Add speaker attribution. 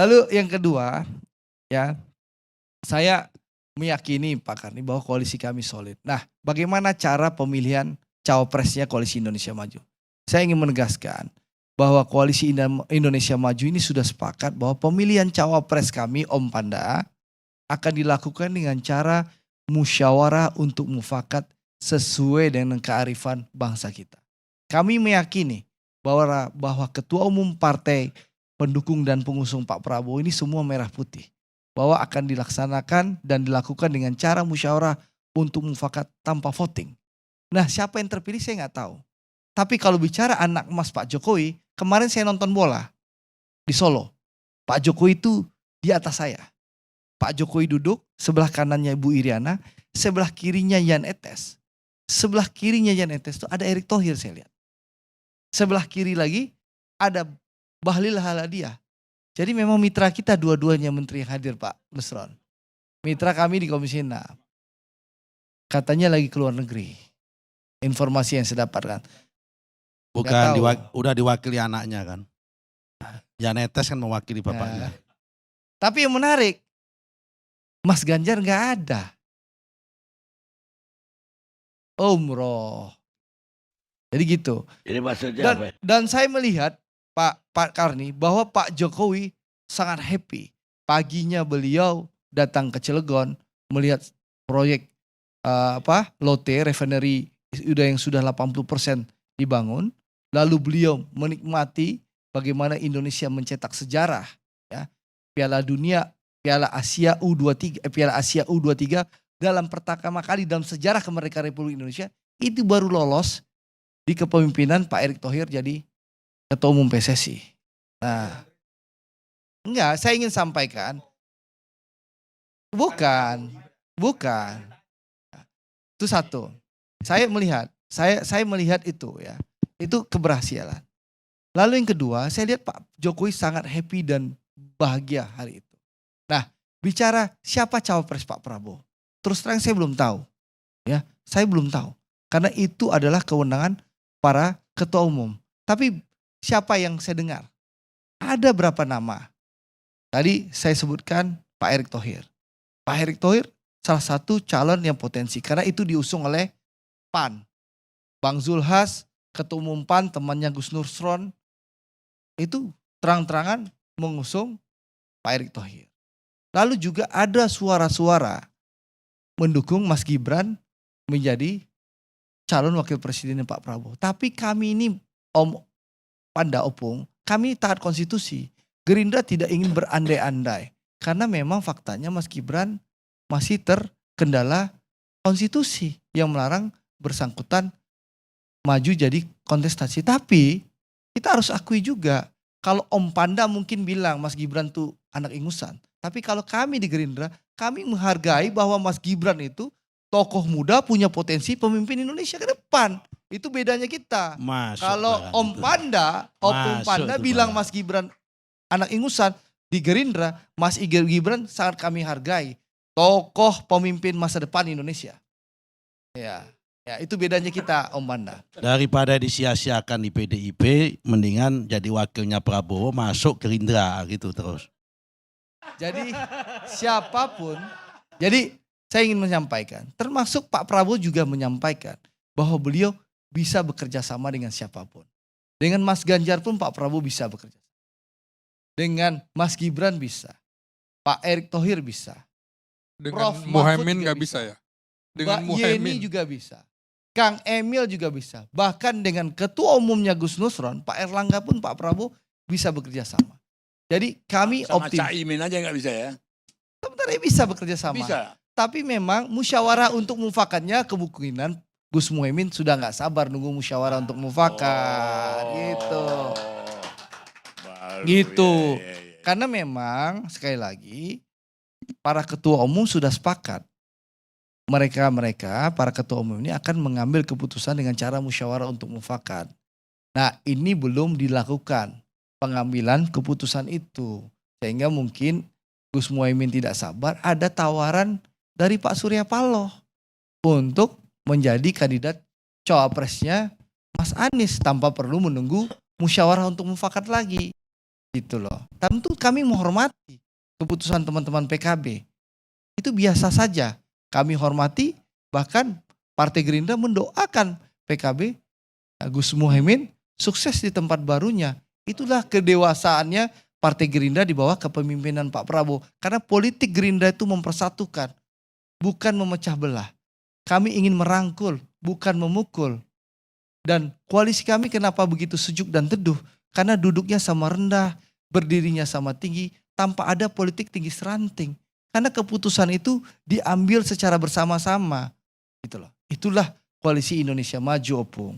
Speaker 1: Lalu yang kedua, ya, saya meyakini Pak Karni bahwa koalisi kami solid. Nah, bagaimana cara pemilihan cawapresnya Koalisi Indonesia Maju? Saya ingin menegaskan bahwa Koalisi Indonesia Maju ini sudah sepakat bahwa pemilihan cawapres kami Om Panda akan dilakukan dengan cara musyawarah untuk mufakat sesuai dengan kearifan bangsa kita. Kami meyakini bahwa ketua umum partai pendukung dan pengusung Pak Prabowo ini semua merah putih. Bahwa akan dilaksanakan dan dilakukan dengan cara musyawarah untuk mufakat tanpa voting. Nah, siapa yang terpilih saya nggak tahu. Tapi kalau bicara anak emas Pak Jokowi, kemarin saya nonton bola di Solo. Pak Jokowi itu di atas saya. Pak Jokowi duduk, sebelah kanannya Ibu Iriana, sebelah kirinya Jan Etes. Sebelah kirinya Jan Etes itu ada Erick Thohir saya lihat. Sebelah kiri lagi ada Bahlil Lahadalia. Jadi memang mitra kita dua-duanya menteri yang hadir Pak Nusron. Mitra kami di Komisi 6. Katanya lagi keluar negeri. Informasi yang saya dapatkan.
Speaker 2: Bukan, udah diwakili anaknya kan. Jan Etes kan mewakili bapaknya.
Speaker 1: Tapi yang menarik, Mas Ganjar gak ada. Umroh. Jadi gitu.
Speaker 3: Ini maksudnya apa?
Speaker 1: Dan saya melihat Pak Karni bahwa Pak Jokowi sangat happy. Paginya beliau datang ke Cilegon melihat proyek Lotte refinery yang sudah 80% dibangun. Lalu beliau menikmati bagaimana Indonesia mencetak sejarah, ya. Piala Dunia, Piala Asia U23 dalam pertama kali dalam sejarah kemerdekaan Republik Indonesia itu baru lolos di kepemimpinan Pak Erick Thohir jadi Ketua Umum PSSI. Nah, enggak, saya ingin sampaikan, bukan, itu satu. Saya melihat itu ya, itu keberhasilan. Lalu yang kedua, saya lihat Pak Jokowi sangat happy dan bahagia hari itu. Nah, bicara siapa cawapres Pak Prabowo, terus terang saya belum tahu, ya, saya belum tahu, karena itu adalah kewenangan para ketua umum. Tapi siapa yang saya dengar? Ada berapa nama? Tadi saya sebutkan Pak Erick Thohir. Pak Erick Thohir salah satu calon yang potensi karena itu diusung oleh PAN. Bang Zulhas, Ketua Umum PAN, temannya Gus Nusron, itu terang-terangan mengusung Pak Erick Thohir. Lalu juga ada suara-suara mendukung Mas Gibran menjadi calon wakil presiden Pak Prabowo. Tapi kami ini Om Panda Opung, kami taat konstitusi. Gerindra tidak ingin berandai-andai. Karena memang faktanya Mas Gibran masih terkendala konstitusi yang melarang bersangkutan maju jadi kontestasi. Tapi kita harus akui juga, kalau Om Panda mungkin bilang Mas Gibran tuh anak ingusan. Tapi kalau kami di Gerindra, kami menghargai bahwa Mas Gibran itu tokoh muda punya potensi pemimpin Indonesia ke depan. Itu bedanya kita. Kalau Om Panda bilang Mas Gibran anak ingusan, di Gerindra Mas Gibran sangat kami hargai. Tokoh pemimpin masa depan Indonesia. Ya, itu bedanya kita Om Panda.
Speaker 2: Daripada disia-siakan di PDIP, mendingan jadi wakilnya Prabowo masuk Gerindra gitu terus.
Speaker 1: Jadi siapapun, jadi saya ingin menyampaikan, termasuk Pak Prabowo juga menyampaikan bahwa beliau bisa bekerja sama dengan siapapun. Dengan Mas Ganjar pun Pak Prabowo bisa bekerja. Dengan Mas Gibran bisa. Pak Erick Thohir bisa.
Speaker 4: Dengan
Speaker 1: Prof.
Speaker 4: Muhaimin nggak bisa ya? Dengan
Speaker 1: Mbak Yeni juga bisa. Kang Emil juga bisa. Bahkan dengan ketua umumnya Gus Nusron, Pak Erlangga pun Pak Prabowo bisa bekerja sama. Jadi kami optimis.
Speaker 3: Sama Caimin aja nggak bisa ya?
Speaker 1: Sebenarnya bisa bekerja sama.
Speaker 3: Bisa.
Speaker 1: Tapi memang musyawarah untuk mufakatnya kemungkinan Gus Muhaimin sudah nggak sabar nunggu musyawarah untuk mufakat. Gitu. Karena memang sekali lagi para ketua umum sudah sepakat. Mereka para ketua umum ini akan mengambil keputusan dengan cara musyawarah untuk mufakat. Nah, ini belum dilakukan pengambilan keputusan itu. Sehingga mungkin Gus Muhaimin tidak sabar, ada tawaran dari Pak Surya Paloh untuk menjadi kandidat cawapresnya Mas Anies tanpa perlu menunggu musyawarah untuk mufakat lagi. Gitu loh. Tentu kami menghormati keputusan teman-teman PKB. Itu biasa saja. Kami hormati, bahkan Partai Gerindra mendoakan PKB Gus Muhaimin sukses di tempat barunya. Itulah kedewasaannya Partai Gerindra di bawah kepemimpinan Pak Prabowo. Karena politik Gerindra itu mempersatukan, bukan memecah belah. Kami ingin merangkul, bukan memukul. Dan koalisi kami kenapa begitu sejuk dan teduh? Karena duduknya sama rendah, berdirinya sama tinggi, tanpa ada politik tinggi seranting. Karena keputusan itu diambil secara bersama-sama. Gitu loh. Itulah koalisi Indonesia Maju, Opung.